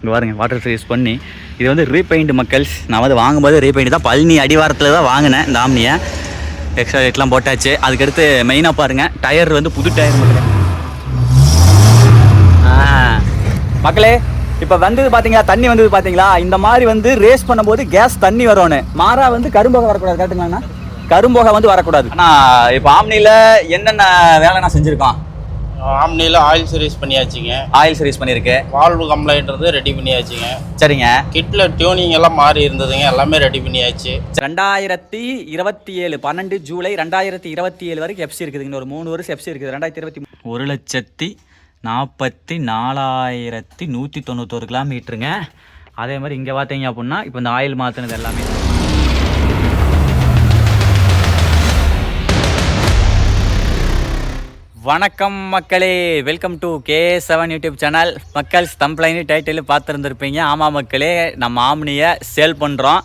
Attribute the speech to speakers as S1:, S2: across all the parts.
S1: இங்கே பாருங்க water freeze பண்ணி இது வந்து ரீபெயிண்ட் மக்கள்ஸ். நான் வந்து வாங்கும்போது ரீபெயிண்ட் தான், பழனி அடிவாரத்தில் தான் வாங்கினேன் இந்த ஆம்னியை. எக்ஸ்ட்ரா ரேட்லாம் போட்டாச்சு. அதுக்கடுத்து மெயினாக பாருங்கள் டயர் வந்து புது டயர் மக்களே. மக்களே இப்போ வந்தது பார்த்தீங்களா, தண்ணி வந்தது பார்த்தீங்களா. இந்த மாதிரி வந்து ரேஸ் பண்ணும்போது கேஸ் தண்ணி வரணும், மாறா வந்து கரும்போக வரக்கூடாது. கரெக்டுங்களாண்ணா, கரும்போக வந்து வரக்கூடாது. ஆனால் இப்போ ஆம்னியில் என்னென்ன வேலை நான் செஞ்சுருக்கோம்.
S2: ஆம்னியில் ஆயில் சர்வீஸ் பண்ணியாச்சுங்க.
S1: ஆயில் சர்வீஸ் பண்ணியிருக்கேன்.
S2: வால்வு கம்ப்ளைண்ட் ரெடி பண்ணியாச்சுங்க.
S1: சரிங்க.
S2: கிட்டில் டியூனிங் எல்லாம் மாறி இருந்ததுங்க, எல்லாமே ரெடி பண்ணியாச்சு.
S1: 2027 12 ஜூலை 2027 வரைக்கும் எஃப்சி இருக்குதுங்க. ஒரு 3 வருஷம் எஃப்சி இருக்குது. 2023 1,44,191 கிலோமீட்டருங்க. அதே மாதிரி இங்கே பார்த்தீங்க அப்படின்னா இப்போ இந்த ஆயில் மாற்றினது எல்லாமே. வணக்கம் மக்களே, welcome to K7 YouTube channel. மக்கள்ஸ் தம்ப்ளைனு டைட்டில் பார்த்துருந்துருப்பீங்க. ஆமாம் மக்களே, நம்ம ஆம்னியை சேல் பண்ணுறோம்.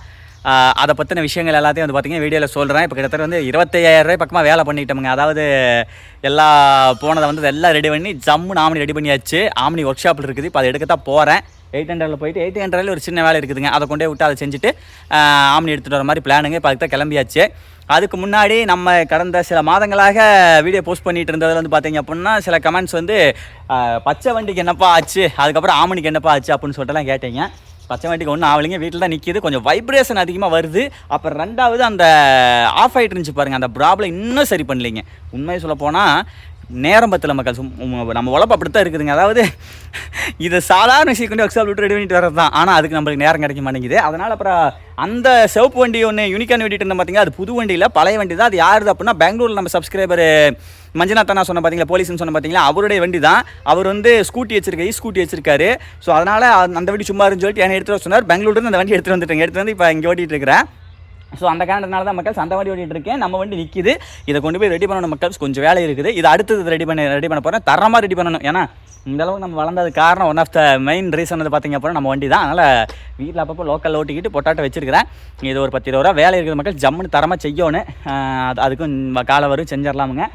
S1: அதை பற்றின விஷயங்கள் எல்லாத்தையும் வந்து பார்த்திங்கன்னா வீடியோவில் சொல்கிறேன். இப்போ கிட்டத்தட்ட வந்து 25,000 பக்கமாக வேலை பண்ணிட்டோமுங்க. அதாவது எல்லா போனதை வந்து எல்லாம் ரெடி பண்ணி ஜம்முன்னு ஆம்னி ரெடி பண்ணியாச்சு. ஆம்னி ஒர்க் ஷாப்பில் இருக்குது. இப்போ அதை எடுக்க தான் போகிறேன். 800 போயிட்டு 800 ஒரு சின்ன வேலை இருக்குதுங்க. அதை கொண்டே விட்டு அதை செஞ்சுட்டு ஆம்னி எடுத்துகிட்டு வர மாதிரி பிளானுங்க. இப்போ அதுக்கு தான் கிளம்பியாச்சு. அதுக்கு முன்னாடி நம்ம கடந்த சில மாதங்களாக வீடியோ போஸ்ட் பண்ணிட்டு இருந்ததில் வந்து பார்த்தீங்க அப்படின்னா சில கமெண்ட்ஸ் வந்து பச்சை வண்டிக்கு என்னப்பா ஆச்சு, அதுக்கப்புறம் ஆமணிக்கு என்னப்பா ஆச்சு அப்படின்னு சொல்லிட்டுலாம் கேட்டீங்க. பச்சை வண்டிக்கு ஒன்றும் ஆகலைங்க, வீட்டில் தான் நிற்கிது. கொஞ்சம் வைப்ரேஷன் அதிகமாக வருது. அப்புறம் ரெண்டாவது அந்த ஆஃப் ஆகிட்டு இருந்துச்சு பாருங்கள், அந்த ப்ராப்ளம் இன்னும் சரி பண்ணலைங்க. உண்மையை சொல்ல போனால் நேரம் பத்தில் மக்கள் நம்ம உழப்பு அப்படி தான் இருக்குதுங்க. அதாவது இது சாதாரண விஷயம் கொண்டு ஒர்க் ஷாப் விட்டு ரெடி பண்ணிட்டு வரது தான். ஆனால் அதுக்கு நம்மளுக்கு நேரம் கிடைக்க மாட்டேங்குது. அதனால் அப்புறம் அந்த சிவப்பு வண்டி ஒன்று யூனிக்கான வண்டிட்டு இருந்தோம் பார்த்தீங்கன்னா, அது புது வண்டியில் பழைய வண்டி தான். அது யாருது அப்படின்னா பெங்களூரில் நம்ம சப்ஸ்கிரைபர் மஞ்சநாத்தனா சொன்ன பார்த்தீங்களா, போலீஸ்னு சொன்ன பார்த்தீங்களா, அவருடைய வண்டி தான். அவர் வந்து ஸ்கூட்டி வச்சிருக்காரு, ஸ்கூட்டி வச்சிருக்காரு. ஸோ அதனால் அந்த வண்டி சும்மா இருன்னு சொல்லிட்டு என்னை எடுத்துகிட்டு சொன்னார். பெங்களூர்லேருந்து அந்த வண்டி எடுத்துகிட்டு வந்துட்டேங்க. எடுத்து வந்து இப்போ இங்கே ஓட்டிகிட்டு இருக்கிறேன். ஸோ அந்த காரணத்தினால தான் மக்கள்ஸ் அந்த வண்டி ஓட்டிகிட்டு இருக்கேன். நம்ம வண்டி நிற்கிது. இதை கொண்டு போய் ரெடி பண்ணணும் மக்கள்ஸ். கொஞ்சம் வேலை இருக்குது. இது அடுத்தது ரெடி பண்ண போகிறேன். தரமாக ரெடி பண்ணணும். ஏன்னா இந்த அளவுக்கு நம்ம வளர்ந்தது காரணம் one of the main reason வந்து பார்த்திங்க அப்படின்னா நம்ம வண்டி தான். அதனால் வீட்டில் அப்பப்போ லோக்கல் ஓட்டிக்கிட்டு பொட்டாட்டை வச்சுருக்கிறேன். இது ஒரு 10-20 ரூபா வேலை இருக்குது மக்கள். ஜம்முன்னு தரமாக செய்யணும். அதுக்கும் காலை வரும் செஞ்சிடலாமுங்க.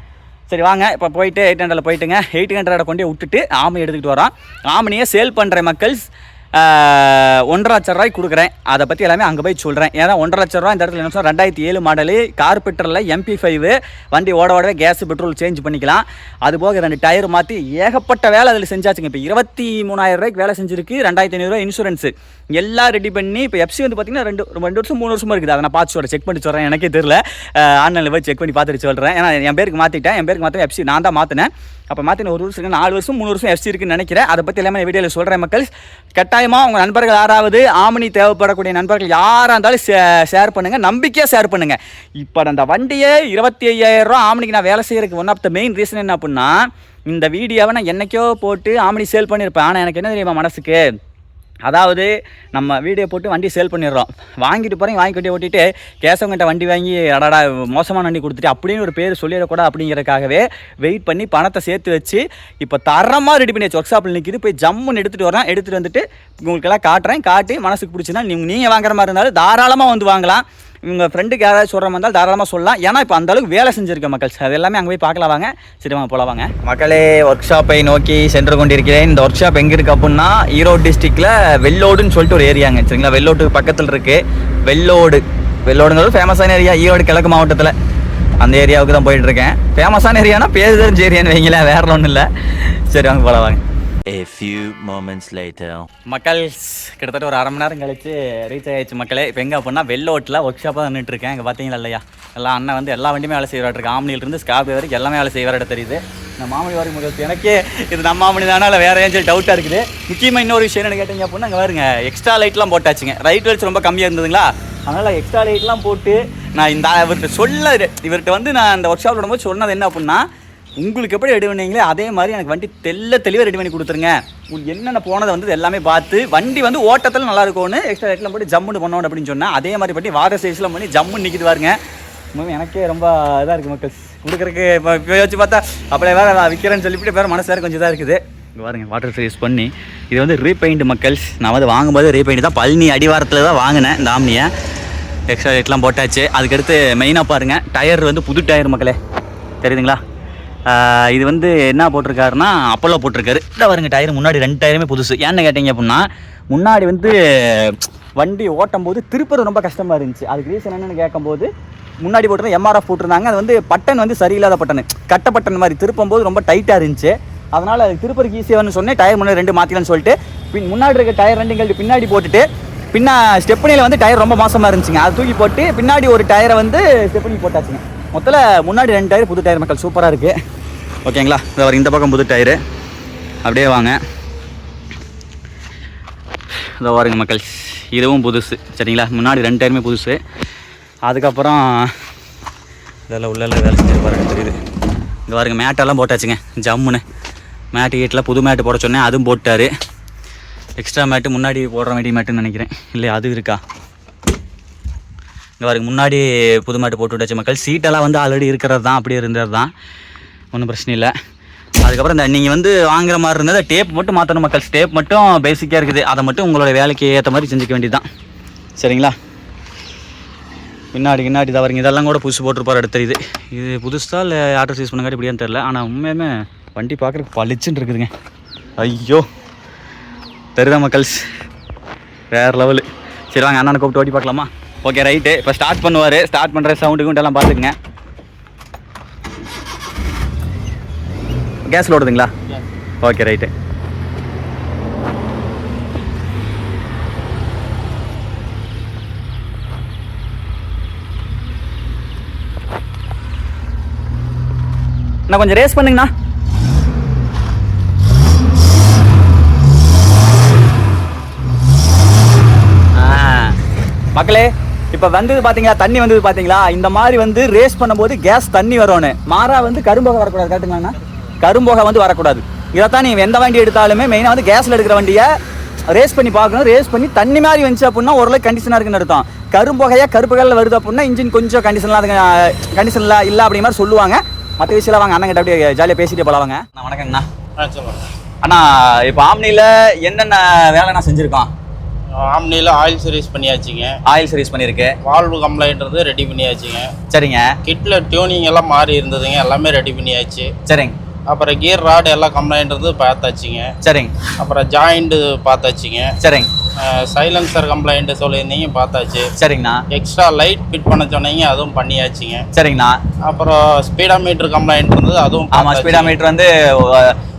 S1: சரி வாங்க இப்போ போயிட்டு 800 போயிட்டுங்க. 800 கொண்டு விட்டுட்டு ஆமணி எடுத்துக்கிட்டு வரோம். ஆமணியை சேல் பண்ணுற மக்கள்ஸ் 1,50,000 ரூபாய்க்கு கொடுக்குறேன். அதை பற்றி எல்லாமே அங்கே போய் சொல்கிறேன். ஏன்னா 1,50,000 ரூபா இந்த இடத்துல என்ன சொன்னால் 2007 மாடலு கார்பெட்டரில் MP5 வண்டி ஓடவே கேஸ் பெட்ரோல் சேஞ்ச் பண்ணிக்கலாம். அதுபோக 2 டயர் மாற்றி ஏகப்பட்ட வேலை அதில் செஞ்சாச்சுங்க. இப்போ 23,000 ரூபாய்க்கு வேலை செஞ்சுருக்கு. 2,500 ரூபா இன்சூரன்ஸு எல்லாம் ரெடி பண்ணி இப்போ எஃப்சி வந்து பார்த்திங்கன்னா 2 வருஷம் 3 வருஷமாக இருக்குது. அதை நான் பார்த்து சொல்கிறேன், செக் பண்ணி சொல்கிறேன். எனக்கே தெரியல, ஆன்லைனில் போய் செக் பண்ணி பார்த்துட்டு சொல்கிறேன். ஏன்னா என் பேருக்கு மாற்றிட்டேன். என் பேருக்கு மாற்ற எஃப்சி நான் தான் மாற்றினேன். அப்போ மாற்றின 1 வருஷம் 4 வருஷம் 3 வருஷம் எஃப்சி இருக்குன்னு நினைக்கிறேன். அதை பற்றி எல்லாமே வீடியோவில் சொல்கிறேன் மக்கள். கட்டாயமாக உங்கள் நண்பர்கள் யாராவது ஆமணி தேவைப்படக்கூடிய நண்பர்கள் யாராக இருந்தாலும் ஷேர் பண்ணுங்கள், நம்பிக்கையாக ஷேர் பண்ணுங்கள். இப்போ அந்த வண்டியை 25,000 ரூபா ஆமணிக்கு நான் வேலை செய்கிறதுக்கு one of the main reason என்ன அப்படின்னா, இந்த வீடியோவை நான் என்னைக்கோ போட்டு ஆமணி சேல் பண்ணியிருப்பேன். ஆனால் எனக்கு என்ன தெரியுமா மனசுக்கு, அதாவது நம்ம வீடியோ போட்டு வண்டி சேல் பண்ணிடுறோம், வாங்கிட்டு போகிறேன், வாங்கி கொண்டு ஓட்டிட்டு கேசவங்கிட்ட வண்டி வாங்கி அடாடா மோசமான வண்டி கொடுத்துட்டு அப்படின்னு ஒரு பேர் சொல்லிடக்கூடாது அப்படிங்கிறதுக்காகவே வெயிட் பண்ணி பணத்தை சேர்த்து வச்சு இப்போ தரமாக ரெடி பண்ணி ஒர்க் ஷாப்பில் நிற்கிது. போய் ஜம்முன்னு எடுத்துகிட்டு வரேன். எடுத்துகிட்டு வந்துட்டு உங்களுக்கெல்லாம் காட்டுறேன். காட்டி மனசுக்கு பிடிச்சின்னா நீங்கள் வாங்குற மாதிரி இருந்தாலும் தாராளமாக வந்து வாங்கலாம். உங்கள் ஃப்ரெண்டுக்கு யாராவது சொல்கிற மாதிரி இருந்தாலும் தாராளமாக சொல்லலாம். ஏன்னா இப்போ அந்தளவுக்கு வேலை செஞ்சுருக்கேன் மக்கள். அது எல்லாமே அங்கே போய் பார்க்கலாம் வாங்க. சரி வாங்க போகலாம் வாங்க. மக்களே ஒர்க் ஷாப்பை நோக்கி சென்று கொண்டிருக்கிறேன். இந்த ஒர்க் ஷாப் எங்கே இருக்குது அப்படின்னா ஈரோடு டிஸ்ட்ரிக்டில் வெள்ளோடுன்னு சொல்லிட்டு ஒரு ஏரியாங்க. சரிங்களா, வெள்ளோட்டுக்கு பக்கத்தில் இருக்குது. வெள்ளோடுங்கிறது ஃபேமஸான ஏரியா ஈரோடு கிழக்கு மாவட்டத்தில். அந்த ஏரியாவுக்கு தான் போயிட்டுருக்கேன். ஃபேமஸான ஏரியானா பேர் தெரிஞ்ச ஏரியான்னு வைங்களேன், வேறு ஒன்றும் இல்லை. சரி வாங்க போகலாம் வாங்க.
S3: A few moments later.
S1: மக்கள் கிட்டத்தட்ட ஒரு 1/2 மணி நேரம் கழிச்சு ரீச் ஆகிடுச்சு மக்களே. இப்போ எங்கே அப்படின்னா வெள்ளோட்டில் ஒர்க் ஷாப்பாக நின்றுட்டு இருக்கேன். இங்கே பார்த்தீங்களா இல்லையா, எல்லாம் அண்ணன் வந்து எல்லா வண்டியுமே வேலை செய்வாருக்கு. ஆம்னியிலிருந்து ஸ்கார்பியோ வரைக்கும் எல்லாமே வேலை செய்வார்ட்ட தெரியுது. இந்த மாமணி வரைக்கும் மக்கள் எனக்கே இது நம்ம மாமணி தானே இல்லை வேறு ஏன் சொல்லி டவுட்டாக இருக்குது. முக்கியமாக இன்னொரு விஷயம் என்ன கேட்டீங்க அப்படின்னா, அங்கே பாருங்க எக்ஸ்ட்ரா லைட்லாம் போட்டாச்சுங்க. ரைட் வெல்ஸ் ரொம்ப கம்மியாக இருந்ததுங்களா, அதனால் எக்ஸ்ட்ரா லைட்லாம் போட்டு நான் இந்த இவர்கிட்ட வந்து நான் இந்த ஒர்க் ஷாப்பில் விடும்போது சொன்னது என்ன அப்படின்னா, உங்களுக்கு எப்படி ரெடி பண்ணீங்களே அதே மாதிரி எனக்கு வண்டி தெளிவாக ரெடி பண்ணி கொடுத்துருங்க. உங்களுக்கு என்னென்ன போனதை வந்து எல்லாமே பார்த்து வண்டி வந்து ஓட்டத்தில் நல்லா இருக்கும்னு எக்ஸ்ட்ரா லைட்லாம் போட்டு ஜம்முன்னு பண்ணணும் அப்படின்னு சொன்னேன். அதே மாதிரி பண்ணி வாட்டர் சைஸ்லாம் பண்ணி ஜம்முன்னு நிற்கிது பாருங்க. எனக்கே ரொம்ப இதாக இருக்குது மக்கள் கொடுக்குறக்கு. இப்போ வச்சு பார்த்தா அப்படியே வேறு விற்கிறேன்னு சொல்லிவிட்டு வேறு மனசு வேறு கொஞ்சம் இதாக இருக்குது. இங்கே பாருங்க வாட்டர் ஃப்ரீஸ் பண்ணி இது வந்து ரீபெயிண்ட் மக்கள்ஸ். நான் வந்து வாங்கும்போது ரீபெயிண்ட் தான், பழனி அடிவாரத்தில் தான் வாங்கினேன் இந்த ஆம்னியை. எக்ஸ்ட்ரா லைட்லாம் போட்டாச்சு. அதுக்கடுத்து மெயினாக பாருங்கள் டயர் வந்து புது டயர் மக்களே, தெரியுதுங்களா. இது வந்து என்ன போட்டிருக்காருன்னா அப்போலோ போட்டிருக்காரு. இந்த பாருங்க டயர் முன்னாடி 2 டயருமே புதுசு. ஏன்னு கேட்டிங்க அப்படின்னா முன்னாடி வந்து வண்டி ஓட்டும் போது திருப்பது ரொம்ப கஷ்டமாக இருந்துச்சு. அதுக்கு ரீசன் என்னென்னு கேட்கும்போது முன்னாடி போட்டு எம்ஆர்எஃப் போட்டிருந்தாங்க. அது வந்து பட்டன் வந்து சரியில்லாத பட்டன், கட்ட பட்டன் மாதிரி திருப்பும் போது ரொம்ப டைட்டாக இருந்துச்சு. அதனால் அது திருப்பதுக்கு ஈஸியாகனு சொன்னேன். டயர் முன்னாடி 2 மாற்றிக்கலான்னு சொல்லிட்டு முன்னாடி இருக்க டயர் 2 கழட்டி பின்னாடி போட்டுட்டு ஸ்டெப்னியில் வந்து டயர் ரொம்ப மோசமாக இருந்துச்சுங்க. அது தூக்கி போட்டு பின்னாடி ஒரு டயரை வந்து ஸ்டெப்னி போட்டாச்சுங்க. மொத்தத்தில் முன்னாடி 2 டயர் புது டயர் மக்கள் சூப்பராக இருக்குது. ஓகேங்களா, இந்த பக்கம் புது டயரு. அப்படியே வாங்க, இதோ பாருங்க மக்கள், இதுவும் புதுசு சரிங்களா. முன்னாடி 2 டயருமே புதுசு. அதுக்கப்புறம் இதெல்லாம் உள்ள வேலை செஞ்சு பாருங்க தெரியுது. இங்கே பாருங்க மேட்டெல்லாம் போட்டாச்சுங்க. ஜம்முன்னு மேட்டு கீட்டில் புது மேட்டு போட சொன்னேன், அதுவும் போட்டார். எக்ஸ்ட்ரா மேட்டு முன்னாடி போடுற வேண்டிய மேட்டுன்னு நினைக்கிறேன், இல்லையா அது இருக்கா. இங்கே பாருங்க முன்னாடி புது மேட்டு போட்டு விட்டாச்சு மக்கள். சீட்டெல்லாம் வந்து ஆல்ரெடி இருக்கிறது தான், அப்படியே இருந்தது தான், ஒன்றும் பிரச்சனை இல்லை. அதுக்கப்புறம் இந்த நீங்கள் வந்து வாங்குற மாதிரி இருந்தது டேப் மட்டும் மாற்றணும் மக்கள். டேப் மட்டும் பேசிக்காக இருக்குது, அதை மட்டும் உங்களோட வேலைக்கு ஏற்ற மாதிரி செஞ்சுக்க வேண்டியது தான் சரிங்களா. பின்னாடி தான் வரீங்க, இதெல்லாம் கூட புதுசு போட்டிருப்பார் எடுத்து தெரியுது. இது புதுசாக இல்லை ஆட்டோ சீஸ் பண்ணங்காட்டி இப்படியான்னு தெரில. ஆனால் உண்மையுமே வண்டி பார்க்குறதுக்கு பளிச்சுன்னு இருக்குதுங்க. ஐயோ தெரியுதா மக்கள்ஸ், வேறு லெவலு. சரி வாங்க அண்ணனை கூப்பிட்டு ஓட்டி பார்க்கலாமா. ஓகே ரைட்டு, இப்போ ஸ்டார்ட் பண்ணுவார். ஸ்டார்ட் பண்ணுற சவுண்டுக்கு எல்லாம் பார்த்துக்குங்க. கேஸில் ஓடுதுங்களா? Okay right. நான் கொஞ்சம் ரேஸ் பண்ணுங்கண்ணா. மக்களே இப்போ வந்தது பார்த்தீங்களா, தண்ணி வந்தது பார்த்தீங்களா. இந்த மாதிரி வந்து ரேஸ் பண்ணும்போது கேஸ் தண்ணி வரணும், மாறா வந்து கரும்போகை வரக்கூடாது. கரெக்டுங்களாண்ணா, கரும்போகை வந்து வரக்கூடாது. இதைத்தான் நீங்கள் எந்த வண்டி எடுத்தாலுமே மெயினாக வந்து கேஸில் எடுக்கிற வண்டியை ரேஸ் பண்ணி பார்க்கணும். ரேஸ் பண்ணி தண்ணி மாதிரி வந்துச்சு அப்படின்னா ஓரளவுக்கு கண்டிஷனாக இருக்குன்னு அர்த்தம். கரும்போகையாக கருப்புகளில் வருது அப்படின்னா இன்ஜின் கொஞ்சம் கண்டிஷனில் இல்லை அப்படிங்கிற மாதிரி சொல்லுவாங்க. மற்ற விஷயம் வாங்க அண்ணன் கிட்ட அப்படியே ஜாலியாக பேசிட்டு போலாவாங்க. வணக்கங்கண்ணா. அண்ணா இப்போ ஆம்னியில் என்னென்ன வேலை நான் செஞ்சுருக்கோம்?
S2: ஆம்னியில் ஆயில் சர்வீஸ் பண்ணியாச்சுங்க.
S1: ஆயில் சர்வீஸ் பண்ணியிருக்கேன்.
S2: வால்வு கம்ப்ளைண்ட் ரெடி பண்ணியாச்சுங்க.
S1: சரிங்க.
S2: கிட்டில் டியூனிங் எல்லாம் மாறி இருந்ததுங்க, எல்லாமே ரெடி பண்ணியாச்சு.
S1: சரிங்க.
S2: அப்புறம் கியர் ராடு எல்லாம் கம்ப்ளைண்ட் பார்த்தாச்சுங்க.
S1: சரிங்க.
S2: அப்புறம் ஜாயிண்ட் பார்த்தாச்சுங்க.
S1: சரிங்க.
S2: சைலன்சர் கம்ப்ளைண்ட் சொல்லியிருந்தீங்க, பார்த்தாச்சு.
S1: சரிங்கண்ணா.
S2: எக்ஸ்ட்ரா லைட் ஃபிட் பண்ண சொன்னீங்க, அதுவும் பண்ணியாச்சுங்க.
S1: சரிங்கண்ணா.
S2: அப்புறம் ஸ்பீடா மீட்டர் கம்ப்ளைண்ட் இருந்தது, அதுவும்.
S1: ஆமாம், ஸ்பீடா மீட்டர் வந்து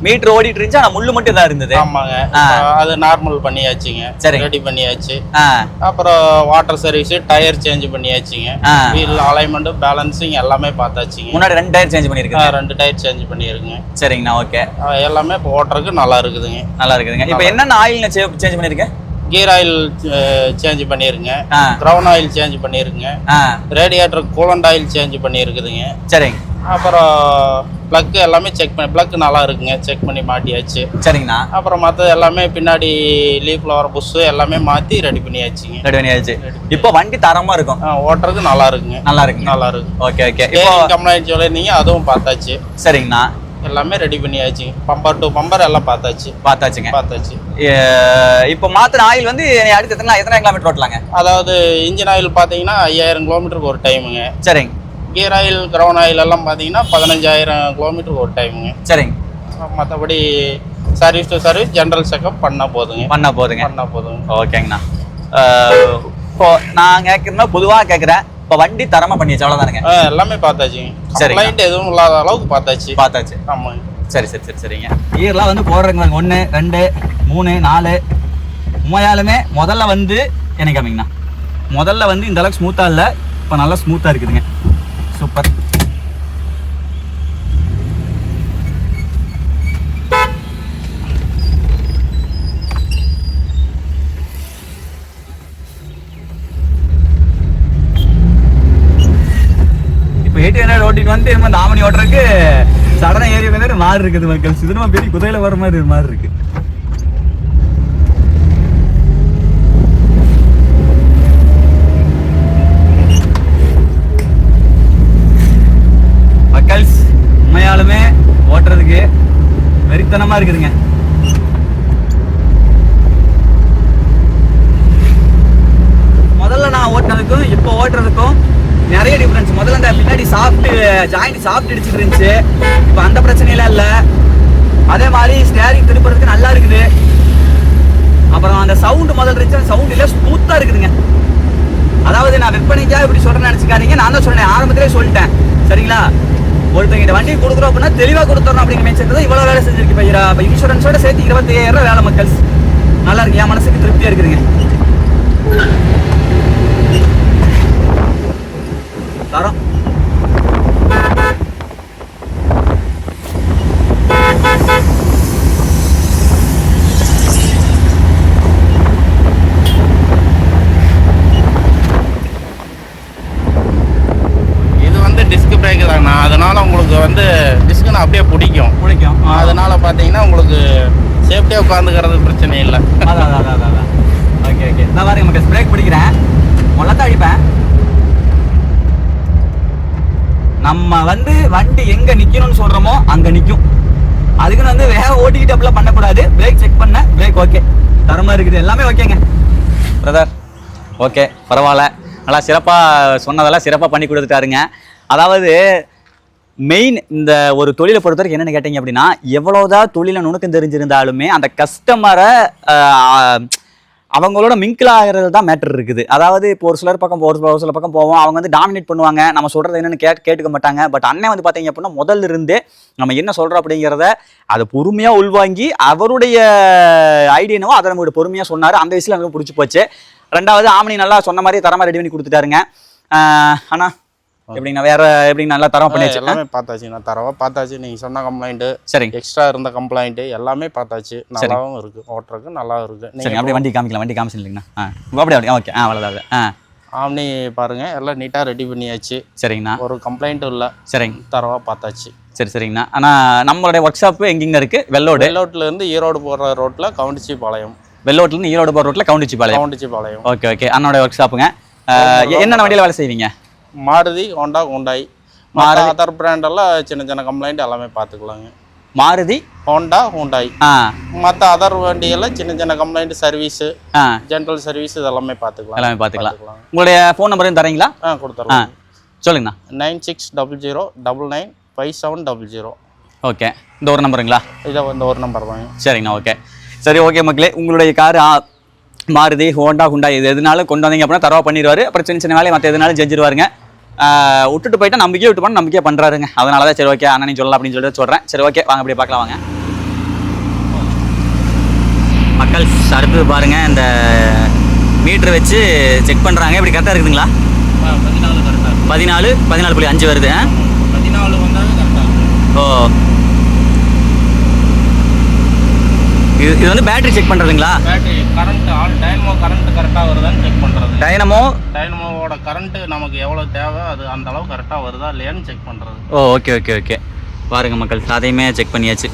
S1: மீட்டர் ஓடிட்டு இருந்துச்சு, ஆனால் முள்ளு மட்டும் தான் இருந்தது.
S2: ஆமாங்க, அது நார்மல் பண்ணியாச்சுங்க.
S1: சரி,
S2: ரெடி பண்ணியாச்சு. அப்புறம் வாட்டர் சர்வீஸ், டயர் சேஞ்ச் பண்ணியாச்சுங்க. வீல் அலைன்மெண்ட், பேலன்சிங் எல்லாமே பார்த்தாச்சுங்க.
S1: முன்னாடி 2 டயர் சேஞ்ச் பண்ணியிருக்கேன்.
S2: 2 டயர் சேஞ்ச் பண்ணியிருக்குங்க.
S1: சரிங்கண்ணா. ஓகே,
S2: எல்லாமே இப்போ ஓட்டுறதுக்கு நல்லா இருக்குதுங்க.
S1: நல்லா இருக்குதுங்க. இப்போ என்னென்ன ஆயில் சேஞ்ச் பண்ணியிருக்கேன்?
S2: கியர் ஆயில் சேஞ்ச் பண்ணிருங்க, கிரவுன் ஆயில் சேஞ்ச் பண்ணிருங்க, ரேடியேட்டர் கூலண்ட் ஆயில் சேஞ்ச் பண்ணிருக்குதுங்க.
S1: சரிங்க.
S2: அப்புறம் பிளக் எல்லாமே செக் பண்ணி, பிளக் நல்லா இருக்குங்க, செக் பண்ணி மாட்டியாச்சு.
S1: சரிங்கண்ணா.
S2: அப்புறம் மற்றது எல்லாமே பின்னாடி லீஃப்ல வர புஷ் எல்லாமே மாற்றி ரெடி பண்ணியாச்சுங்க.
S1: ரெடி பண்ணியாச்சு. இப்போ வண்டி தரமாக இருக்கும்,
S2: ஓட்டுறதுக்கு நல்லா இருக்குங்க.
S1: நல்லா இருக்கு, நல்லா இருக்கு. Okay okay. இப்போ
S2: கம்ப்ளைண்ட் சொல்லியிருந்தீங்க, அதுவும் பார்த்தாச்சு.
S1: சரிங்கண்ணா.
S2: எல்லாமே ரெடி பண்ணியாச்சு. பம்பர் டு பம்பர் எல்லாம் பார்த்தாச்சுங்க.
S1: இப்போ மாத்திர ஆயில் வந்து அடுத்து எத்தனை கிலோமீட்டர் ஓட்டலாங்க?
S2: அதாவது இன்ஜின் ஆயில் பார்த்தீங்கன்னா 5000 கிலோமீட்டருக்கு ஒரு டைமுங்க.
S1: சரிங்க.
S2: கியர் ஆயில், கிரவுன் ஆயில் எல்லாம் பார்த்தீங்கன்னா 15000 கிலோமீட்டருக்கு ஒரு டைமுங்க.
S1: சரிங்க.
S2: மற்றபடி service to service general checkup பண்ணால் போதுங்க.
S1: ஓகேங்கண்ணா. இப்போ நான் கேட்குறேன்னா பொதுவாக கேட்குறேன், இப்போ வண்டி தரமாக பண்ணியாச்சு அவ்வளோதானுங்க?
S2: எல்லாமே பார்த்தாச்சுங்க.
S1: சரி,
S2: லைட் எதுவும் இல்லாத அளவுக்கு பார்த்தாச்சு.
S1: ஆமாங்க. சரிங்க. கியர்லாம் வந்து போடுறதுங்க 1 2 3 4 உண்மையாலுமே முதல்ல வந்து எனக்கு காமிங்கண்ணா. முதல்ல வந்து இந்த அளவுக்கு ஸ்மூத்தாக இல்லை, இப்போ நல்லா ஸ்மூத்தாக இருக்குதுங்க. சூப்பர். இப்போ 800 ஓட்டிட்டு வந்து இந்த ஆமணி ஓட்டுறதுக்கு சடனா ஏறி வந்து மாறி இருக்குது மக்கள். சிதனமா பெரிய குதிரையில வர மாதிரி இருக்கு. மக்கள்ஸ் உண்மையாலுமே ஓட்டுறதுக்கு வெறித்தனமா இருக்குதுங்க. முதல்ல நான் ஓட்டுனதுக்கும் இப்போ ஓட்டுறதுக்கும் நிறைய டிஃபரன்ஸ். முதல்ல இந்த பின்னாடி சாஃப்ட் ஜாயிண்ட் சாப்பிட்டு அடிச்சுட்டு இருந்துச்சு. இப்போ அந்த பிரச்சனையெல்லாம் இல்லை. அதே மாதிரி ஸ்டேரிங் திருப்புறதுக்கு நல்லா இருக்குது. அப்புறம் அந்த சவுண்டு முதல்ல இருந்துச்சு, சவுண்ட் இல்லை, ஸ்மூத்தாக இருக்குதுங்க. அதாவது நான் விற்பனைக்காக இப்படி சொல்கிறேன்னு நினச்சிக்காதீங்க, நான் தான் சொன்னேன், ஆரம்பத்திலே சொல்லிட்டேன் சரிங்களா. ஒருத்தங்கிட்ட வண்டி கொடுக்குறோம் அப்படின்னா தெளிவாக கொடுத்துறோம் அப்படிங்கிற மென்ஷன் இவ்வளோ வேலை செஞ்சிருக்கு பையரா. இப்போ இன்சூரன்ஸோட சேர்த்து 25,000 வேலை மக்கள். நல்லா இருக்கு, என் மனசுக்கு திருப்தியாக இருக்குதுங்க. தரோம்
S2: டிஸ்க் பிரேக் தாங்கண்ணா. அதனால உங்களுக்கு வந்து டிஸ்க்குன்னு அப்படியே பிடிக்கும். அதனால பார்த்தீங்கன்னா உங்களுக்கு சேஃப்டியாக உட்காந்துக்கிறது பிரச்சனை இல்லை.
S1: அதான் ஓகே ஓகே. நான் பாருங்க மக்கள், பிரேக் பிடிக்கிறேன், முள்ளத்தான் அடிப்பேன். நம்ம வந்து வண்டி எங்கே நிற்கணும்னு சொல்கிறோமோ அங்கே நிற்கும். அதுக்குன்னு வந்து வேக ஓட்டிக்கிட்டு அப்படிலாம் பண்ணக்கூடாது. பிரேக் செக் பண்ண, பிரேக் ஓகே, தரமாக இருக்குது, எல்லாமே ஓகேங்க பிரதர். ஓகே பரவாயில்ல, நல்லா சிறப்பாக சொன்னதெல்லாம் சிறப்பாக பண்ணி கொடுத்துட்டாருங்க. அதாவது மெயின் இந்த ஒரு தொழிலை பொறுத்தவரைக்கும் என்னென்னு கேட்டிங்க அப்படின்னா, எவ்வளோதான் தொழிலை நுணுக்கம் தெரிஞ்சிருந்தாலுமே அந்த கஸ்டமரை அவங்களோட மிங்கிள் ஆகிறது தான் மேட்டர் இருக்குது. அதாவது இப்போ ஒரு சிலர் பக்கம் ஒரு சில பக்கம் போவோம், அவங்க வந்து டாமினேட் பண்ணுவாங்க, நம்ம சொல்கிறது என்னென்னு கேட்டுக்க மாட்டாங்க. பட் அண்ணன் வந்து பார்த்தீங்க அப்படின்னா முதல்ல இருந்தே நம்ம என்ன சொல்கிறோம் அப்படிங்கிறத அதை பொறுமையாக உள்வாங்கி அவருடைய ஐடியானவோ அதை நம்மளோட பொறுமையாக சொன்னார். அந்த விஷயம் எனக்கு பிடிச்சி போச்சு. ரெண்டாவது ஆமணி நல்லா சொன்ன மாதிரி தரமாக ரெடி பண்ணி கொடுத்துட்டாருங்க. ஆனால் எப்படிங்கண்ணா வேற எப்படிங்க நல்லா தரமா பண்ணியாச்சு?
S2: எல்லாமே பார்த்தாச்சு, நான் தரவா பார்த்தாச்சு. நீங்கள் சொன்ன கம்ப்ளைண்ட்டு, சரி எக்ஸ்ட்ரா இருந்த கம்ப்ளைண்ட்டு எல்லாமே பார்த்தாச்சு. நல்லாவும் இருக்குது, ஓட்டுறதுக்கு நல்லா இருக்குது.
S1: சரி அப்படியே வண்டி காமிக்கலாம், வண்டி காமிச்சு இல்லைங்கண்ணா. அப்படியே ஓகே. அவ்வளோதான்.
S2: ஆம்னி பாருங்க, எல்லாம் நீட்டாக ரெடி பண்ணியாச்சு.
S1: சரிங்கண்ணா,
S2: ஒரு கம்ப்ளைண்ட்டும் இல்லை. சரிங்க, தரவா பார்த்தாச்சு.
S1: சரிங்கண்ணா. ஆனால் நம்மளுடைய ஒர்க் ஷாப்பு எங்கெங்க இருக்குது?
S2: வெள்ளோட்லேருந்து ஈரோடு போகிற ரோட்டில் கவுண்டிச்சிபாளையம்.
S1: வெள்ளோட்லேருந்து ஈரோடு போகிற ரோட்டில் கவுண்டிச்சிபாளையம். ஓகே. அண்ணோட ஒர்க் ஷாப்புங்க. என்னென்ன வண்டியில் வேலை செய்வீங்க?
S2: மாருதி, ஹோண்டா, ஹுண்டாய், அதர் பிராண்டெல்லாம் சின்ன சின்ன கம்ப்ளைண்ட் எல்லாமே பார்த்துக்கலாங்க.
S1: மாருதி,
S2: ஹோண்டா, ஹுண்டாய், மற்ற அதர் வண்டியெல்லாம் சின்ன சின்ன கம்ப்ளைண்ட், சர்வீஸு, ஜென்ரல் சர்வீஸ் இதெல்லாமே பார்த்துக்கலாம்.
S1: உங்களுடைய ஃபோன் நம்பரையும் தரீங்களா?
S2: கொடுத்துடலாம்.
S1: சொல்லுங்கண்ணா.
S2: 9600995700.
S1: ஓகே, இந்த ஒரு நம்பருங்களா?
S2: இதை இந்த ஒரு நம்பர் தாங்க.
S1: சரிங்கண்ணா. ஓகே சரி. ஓகே மக்களே, உங்களுடைய கார் மாருதி, ஹோண்டா, ஹுண்டாய் இது எதுனாலும் கொண்டு வந்தீங்க அப்படின்னா தரவா பண்ணிடுவார். அப்புறம் சின்ன சின்ன வேலையை மற்ற எதுனாலும் செஞ்சிருவாருங்க. விட்டுட்டு போயிட்டா நம்பிக்கையே விட்டு போனால் நம்பிக்கையாக பண்ணுறாருங்க. அதனால தான் சரி ஓகே அண்ணன் சொல்லலாம் அப்படின்னு சொல்லிட்டு சொல்கிறேன். சரி ஓகே, வாங்க அப்படியே பார்க்கலாம் வாங்க மக்கள். அடுத்தது பாருங்கள், இந்த மீட்ரு வச்சு செக் பண்ணுறாங்க. இப்படி கரெக்டாக இருக்குதுங்களா? 14.5 வருது.
S2: 14 வந்தாலும் கரெக்டாக இருக்குது.
S1: ஓ, இது வந்து பேட்டரி செக் பண்ணுறதுங்களா?
S2: பேட்டரி கரண்ட் டைனமோ கரண்ட் கரெக்டாக வருதான்னு செக் பண்ணுறது. டைனமோவோட கரண்ட் நமக்கு எவ்வளோ தேவை, அது அந்த அளவு கரெக்டாக வருதா இல்லையான்னு செக் பண்ணுறது.
S1: ஓகே. பாருங்க மக்கள், அதையுமே செக் பண்ணியாச்சு.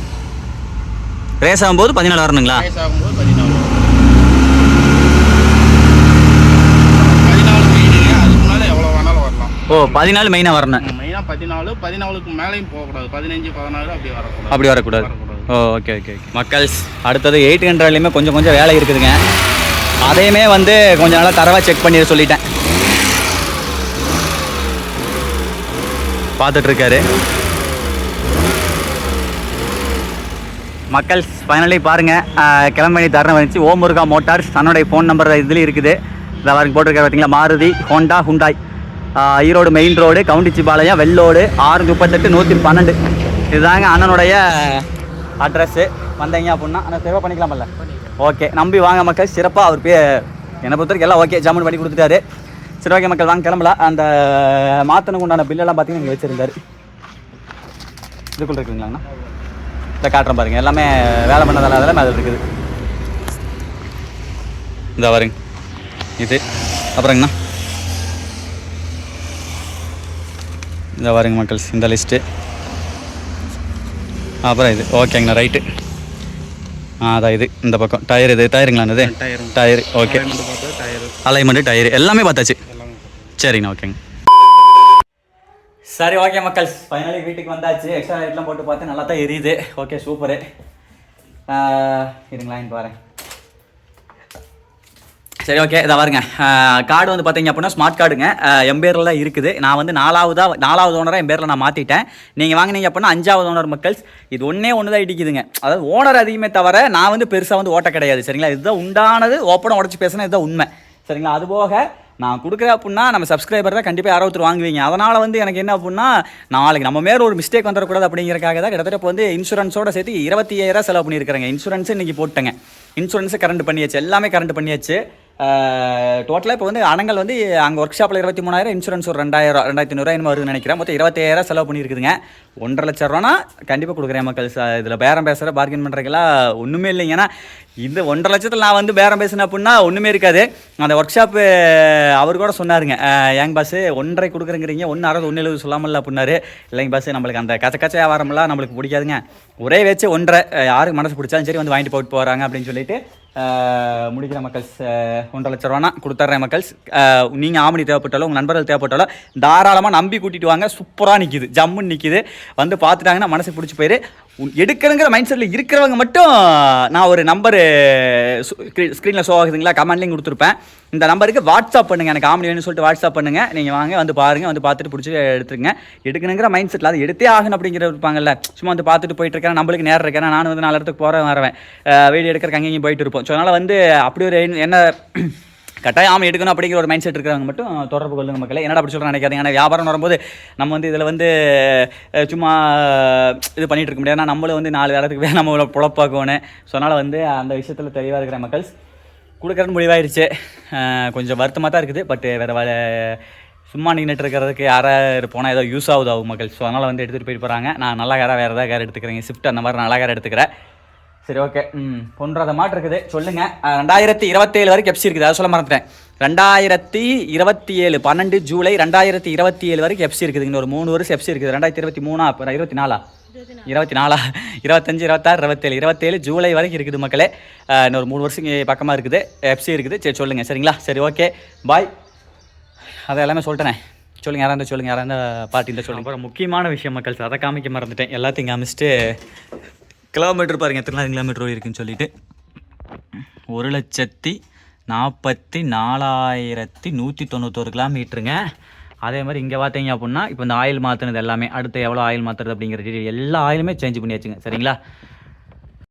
S1: ரேஸ் ஆகும்போது 14 வரணுங்களா?
S2: ரேஸ் ஆகும்போது 14 மெயினுங்க. அதுக்கு மேலே எவ்வளோ வேணாலும் வரலாம்.
S1: 14 மெயினாக வரணும்.
S2: மெயினாக 14க்கு மேலேயும் போகக்கூடாது. 15, 16
S1: அப்படி வரக்கூடாது. ஓகே மக்கள். அடுத்தது 800லையுமே கொஞ்சம் வேலை இருக்குதுங்க. அதையுமே வந்து கொஞ்சம் நல்லா தரவாக செக் பண்ணி சொல்லிட்டேன். பார்த்துட்ருக்காரு மக்கள். ஃபைனலி பாருங்கள், கிளம்பி தரம் வந்துச்சு. ஓம் முருகா மோட்டார்ஸ் தன்னுடைய ஃபோன் நம்பர் இதுலேயும் இருக்குது. இதை வரைக்கும் போட்டிருக்காரு பார்த்தீங்களா? Maruti, Honda, Hyundai, Erode main road, Kavundichipalayam, Vellode, 638-112. இதுதாங்க அண்ணனுடைய அட்ரஸ்ஸு. வந்தீங்க அப்படின்னா ஆனால் சேவை பண்ணிக்கலாமல்ல? ஓகே, நம்பி வாங்க மக்கள். சிறப்பாக அவர் என்னை பொறுத்த வரைக்கும் எல்லாம் ஓகே, ஜாமீன் பண்ணி கொடுத்துட்டாரு. சரி ஓகே மக்கள், வாங்க கிளம்பலாம். அந்த மாற்றனுக்கு உண்டான பில்லெல்லாம் பார்த்தீங்கன்னா இங்கே வச்சுருந்தார். இதுக்குள்ளே இருக்குதுங்களாண்ணா? இதை காட்டுறேன் பாருங்கள், எல்லாமே வேலை பண்ணதெல்லாம் அதெல்லாம் அதில் இருக்குது. இந்த வருங்க இது. அப்புறங்கண்ணா இந்த வருங்க மக்கள், இந்த லிஸ்ட்டு. அப்புறம் இது ஓகேங்கண்ணா, ரைட்டு. அதான் இது இந்த பக்கம் டயர். இது டயருங்களா? இது டயர். ஓகே, அலைன்மெண்ட்டு, டயரு எல்லாமே பார்த்தாச்சு. சரிங்கண்ணா, ஓகேங்க. சரி ஓகே மக்கள், ஃபைனலி வீட்டுக்கு வந்தாச்சு. எக்ஸ்ட்ரா லைட்லாம் போட்டு பார்த்து நல்லா தான் எரியுது. Okay super. இதுங்களா பாரு. சரி ஓகே இதை பாருங்க கார்டு வந்து பார்த்தீங்க அப்படின்னா ஸ்மார்ட் கார்டுங்க என் பேரில் தான் இருக்குது. நான் வந்து நாலாவது ஓனராக என் பேரில் நான் மாற்றிட்டேன். நீங்கள் வாங்கினீங்க அப்படின்னா 5வது ஓனர் மக்கள்ஸ். இது ஒன்று தான் இடிக்குதுங்க. அதாவது ஓனர் அதிகமே தவிர நான் வந்து பெருசாக வந்து ஓட்ட கிடையாது சரிங்களா. இதுதான் உண்டானது, ஓப்பனாக உடச்சி பேசினா இதுதான் உண்மை சரிங்களா. அதுபோக நான் கொடுக்குறேன் அப்படின்னா நம்ம சப்ஸ்கிரைபர் தான் கண்டிப்பாக யாரோ ஒருத்தர் வாங்குவீங்க. அதனால் வந்து எனக்கு என்ன அப்படின்னா நாளைக்கு நம்ம மேலே ஒரு மிஸ்டேக் வந்துடக்கூடாது அப்படிங்கிறக்காக தான் கிட்டத்தட்ட இப்போ வந்து இன்சூரன்ஸோட சேர்த்து 25,000 செலவு பண்ணியிருக்கிறேங்க. இன்சூரன்ஸு இன்றைக்கி போட்டேங்க. இன்சூரன்ஸு கரண்ட் பண்ணியாச்சு, எல்லாமே கரண்ட் பண்ணியாச்சு. டோட்டலாக இப்போ வந்து அணங்கள் வந்து அங்கே ஒர்க் ஷாப்பில் 23,000, இன்சூரன்ஸ் ஒரு 2,000 2,500 என்னமோ வருதுன்னு நினைக்கிறேன். மொத்தம் 25,000 செலவு பண்ணியிருக்குதுங்க. 1.5 லட்ச ரூபானா கண்டிப்பாக கொடுக்குறேன் மக்கள். இதில் பேரம் பேசுகிற பார்கெயின் பண்ணுறதுக்கெல்லாம் ஒன்றுமே இல்லைங்க. ஏன்னா இந்த 1.5 லட்சத்தில் நான் வந்து பேரம் பேசினேன் அப்படின்னா ஒன்றுமே இருக்காது. அந்த ஒர்க் ஷாப்பு அவர் கூட சொன்னாருங்க, ஏங்க பாஸ் 1.5 கொடுக்குறேங்கிறீங்க, 1.60 1.70 சொல்லாமல்ல அப்படின்னாரு. இல்லைங்க பாஸ் நம்மளுக்கு அந்த கச்ச வியாபாரம்லாம் நம்மளுக்கு பிடிக்காதுங்க, ஒரே வச்சு 1.5 யாருக்கு மனசு பிடிச்சாலும் சரி வந்து வாங்கிட்டு போட்டு போகிறாங்க அப்படின்னு சொல்லிட்டு முடிக்கிற மக்கள்ஸ். 1.5 லட்ச ரூபானா கொடுத்துட்றேன் மக்கள்ஸ். நீங்கள் ஆமணி தேவைப்பட்டாலும் உங்கள் நண்பர்கள் தேவைப்பட்டாலும் தாராளமாக நம்பி கூட்டிகிட்டு வாங்க. சூப்பராக நிற்கிது, ஜம்முன்னு நிற்கிது. வந்து பார்த்துட்டாங்கன்னா மனசு பிடிச்சி போயிரு. எடுக்கிறங்கிற மைண்ட் செட்டில் இருக்கிறவங்க மட்டும் நான் ஒரு நம்பரு ஸ்க்ரீனில் ஷோ ஆகுதுங்களா, கமெண்ட்லேயும் கொடுத்துருப்பேன். இந்த நம்பருக்கு வாட்ஸ்அப் பண்ணுங்கள், எனக்கு ஆமணி வேணும்னு சொல்லிட்டு வாட்ஸ்அப் பண்ணுங்கள். நீங்கள் வாங்க வந்து பாருங்கள், வந்து பார்த்துட்டு பிடிச்சி எடுத்துருங்க. எடுக்கணுங்கிற மைண்ட் செட்டில் அது எடுத்தே ஆகணும் அப்படிங்கிற இருப்பாங்கல்ல. சும்மா வந்து பார்த்துட்டு போயிட்டு இருக்கேன், நம்மளுக்கு நேரம் இருக்கேன், நான் வந்து 4 இடத்துக்கு போகிறேன் வரவேன், வீடியோ எடுக்கிறக்கு அங்கேயும் போயிட்டு இருப்போம். ஸோ அதனால் வந்து அப்படி ஒரு என்ன கட்டாயம் ஆமாம் எடுக்கணும் அப்படிங்கிற ஒரு மைண்ட் செட் இருக்கிறவங்க மட்டும் தொடர்பு கொள்ளுங்க மக்களே. என்னடா அப்படி சொல்கிறேன் நினைக்காதீங்க. ஏன்னா வியாபாரம் வரும்போது நம்ம வந்து இதில் வந்து சும்மா இது பண்ணிகிட்டு இருக்க முடியாது. நம்மளும் வந்து 4 இடத்துக்கு நம்ம பொழப்பாக்கணும். ஸோ அதனால் வந்து அந்த விஷயத்தில் தெளிவாக இருக்கிற மக்கள் கொடுக்குறன்னு முடிவாயிருச்சு. கொஞ்சம் வருத்தமாக தான் இருக்குது. பட் வேறு சும்மா நின்றுட்டு இருக்கிறதுக்கு யாராவது போனால் ஏதோ யூஸ் ஆகும் மக்கள். ஸோ அதனால் வந்து எடுத்துகிட்டு போயிட்டு போகிறாங்க. நான் நல்லா காராக வேறு ஏதாவது கார் எடுத்துக்கிறேங்க, ஷிஃப்ட் அந்த மாதிரி நல்லா கார் எடுத்துக்கிறேன். சரி ஓகே. பொன்றாத மாட்டு இருக்குது சொல்லுங்கள். 2027 வரைக்கும் எஃப்சி இருக்குது, அதை சொல்ல மறந்துட்டேன். 2027 12 ஜூலை 2027 வரைக்கும் எஃப்சி இருக்குது. இன்னொரு 3 வருஷம் எஃப்சி இருக்குது. 2023 அப்புறம் 24 25 26 27 27 ஜூலை வரைக்கும் இருக்குது மக்களே. இன்னொரு 3 வருஷம் பக்கமாக இருக்குது, எஃப்சி இருக்குது. சரி சொல்லுங்கள் சரிங்களா. சரி ஓகே பாய். அதை எல்லாமே சொல்லிட்டேனே. சொல்லுங்கள் யாராக இருந்தால் சொல்லுங்கள், யாராக இருந்தால் பார்ட்டி இருந்தால் சொல்லுங்கள். அப்புறம் முக்கியமான விஷயம் மக்கள், அதை காமிக்க மறந்துட்டேன். எல்லாத்தையும் காமிச்சிட்டு கிலோமீட்டர் பாருங்கள் எத்தனை கிலோமீட்டர் இருக்குன்னு சொல்லிட்டு 1,44,191 கிலோமீட்டருங்க. அதே மாதிரி இங்கே பார்த்தீங்க அப்படின்னா இப்போ இந்த ஆயில் மாற்றினது எல்லாமே அடுத்து எவ்வளோ ஆயில் மாற்றுறது அப்படிங்கிற டீட்டெயில் எல்லா ஆயிலுமே சேஞ்ச் பண்ணியாச்சுங்க சரிங்களா.